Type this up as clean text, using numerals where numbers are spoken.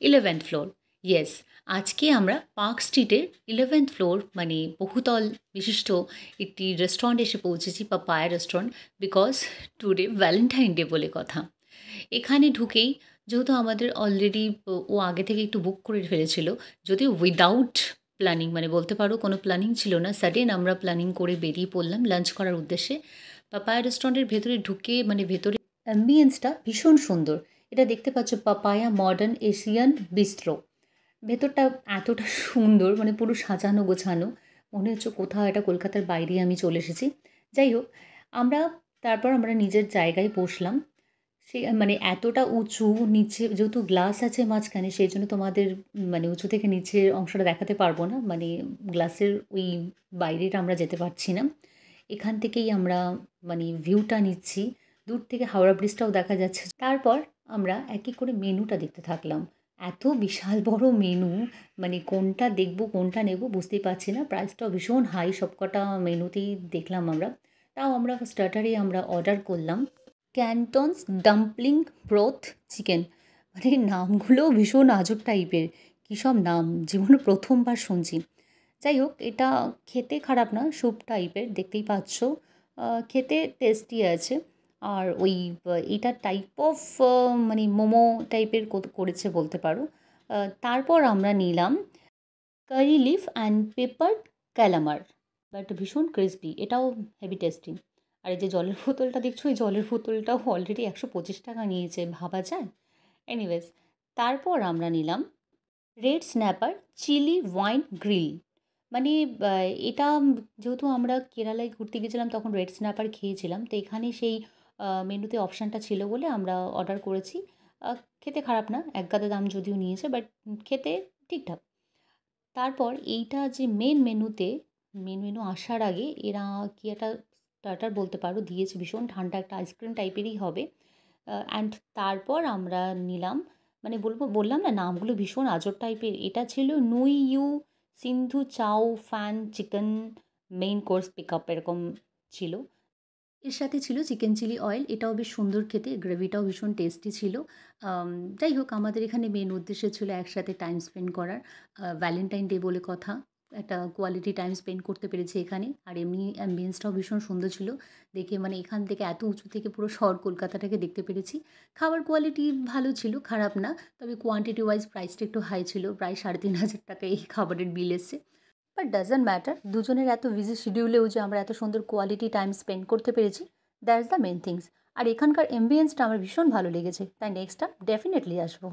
11th floor. Yes, আজকে আমরা park স্ট্রিটের 11th ফ্লোর মানে বহুতল বিশিষ্ট একটি রেস্টুরেন্ট এসে পৌঁছেছি, papaya restaurant. Because today Valentine day বলে কথা। এখানে ঢুকেই যেহেতু আমাদের অলরেডি ও আগে থেকে একটু বুক করে ফেলেছিল, যদিও উইদাউট প্ল্যানিং, মানে বলতে পারো কোনো প্ল্যানিং ছিল না, সাডেন আমরা প্ল্যানিং করে বেরিয়ে পড়লাম লাঞ্চ করার উদ্দেশ্যে। পাপায়া রেস্টুরেন্টের ভেতরে ঢুকে মানে ভেতরে অ্যাম্বিয়েন্সটা ভীষণ সুন্দর। এটা দেখতে পাচ্ছ পাপায়া মডার্ন এশিয়ান বিস্ট্রো। ভেতরটা এতটা সুন্দর, মানে পুরো সাজানো গোছানো, মনে হচ্ছে কোথাও এটা কলকাতার বাইরে আমি চলে এসেছি। যাই হোক, আমরা তারপর আমরা নিজের জায়গায় বসলাম। সে মানে এতটা উঁচু, নিচে যেহেতু গ্লাস আছে মাঝখানে, সেই জন্য তোমাদের মানে উঁচু থেকে নিচের অংশটা দেখাতে পারবো না, মানে গ্লাসের ওই বাইরেটা আমরা যেতে পারছি না। এখান থেকেই আমরা মানে ভিউটা নিচ্ছি, দূর থেকে হাওড়া ব্রিজটাও দেখা যাচ্ছে। তারপর আমরা এক এক করে মেনুটা দেখতে থাকলাম। এত বিশাল বড় মেনু, মানে কোনটা দেখবো কোনটা নেব বুঝতেই পারছি না। প্রাইসটাও ভীষণ হাই সবকটা মেনুতেই দেখলাম আমরা। তাও আমরা স্টার্টারে আমরা অর্ডার করলাম ক্যান্টনস ডাম্পলিং ব্রথ চিকেন। মানে নামগুলো ভীষণ আজব টাইপের, কী সব নাম, জীবনে প্রথমবার শুনছি। যাই হোক, এটা খেতে খারাপ না, স্যুপ টাইপের দেখতেই পাচ্ছ। খেতে টেস্টি আছে। আর ওই এটা টাইপ অফ মানে মোমো টাইপের করেছে বলতে পারো। তারপর আমরা নিলাম কারি লিফ অ্যান্ড পেপার ক্যালামার, বাট ভীষণ ক্রিসপি, এটাও হেভি টেস্টি। আর এই যে জলের বোতলটা দেখছো, এই জলের বোতলটাও অলরেডি 125 টাকা নিয়েছে, ভাবা যায়। এনিওয়েজ, তারপর আমরা নিলাম red snapper chilli wine grill. মানে এটা যেহেতু আমরা কেরালায় ঘুরতে গেছিলাম তখন রেড স্ন্যাপার খেয়েছিলাম, তো এখানে সেই মেনুতে অপশানটা ছিল বলে আমরা অর্ডার করেছি। খেতে খারাপ না, এক গাদা দাম যদিও নিয়েছে, বাট খেতে ঠিকঠাক। তারপর এইটা যে মেন মেনু আসার আগে এরা কি একটা স্টার্টার বলতে পারো দিয়েছে, ভীষণ ঠান্ডা একটা আইসক্রিম টাইপেরই হবে। অ্যান্ড তারপর আমরা নিলাম, মানে বললাম না নামগুলো ভীষণ আজব টাইপের। এটা ছিল নুই ইউ সিন্ধু chow fan chicken main course pick up, এরকম ছিল। এর সাথে ছিল চিকেন চিলি অয়েল, এটাও বেশ সুন্দর খেতে, গ্রেভিটাও ভীষণ টেস্টি ছিল। যাই হোক, আমাদের এখানে মেন উদ্দেশ্য ছিল একসাথে টাইম স্পেন্ড করার। ভ্যালেন্টাইন ডে বলে কথা, একটা কোয়ালিটি টাইম স্পেন্ড করতে পেরেছি এখানে। আর এমনি অ্যাম্বিয়েন্সটাও ভীষণ সুন্দর ছিল দেখে, মানে এখান থেকে এত উঁচু থেকে পুরো শহর কলকাতাটাকে দেখতে পেরেছি। খাবার কোয়ালিটি ভালো ছিল, খারাপ না, তবে কোয়ান্টিটি ওয়াইজ প্রাইসটা একটু হাই ছিল, প্রায় 3,500 টাকা এই খাবারের বিল এসছে। বাট ডাজন্ট ম্যাটার, দুজনের এত বিজি শিডিউলেও যে আমরা এত সুন্দর কোয়ালিটি টাইম স্পেন্ড করতে পেরেছি, দ্যাটস দ্য মেন থিংস। আর এখানকার এম্বিয়েন্সটা আমার ভীষণ ভালো লেগেছে, তাই নেক্সট টাইম ডেফিনেটলি আসবো।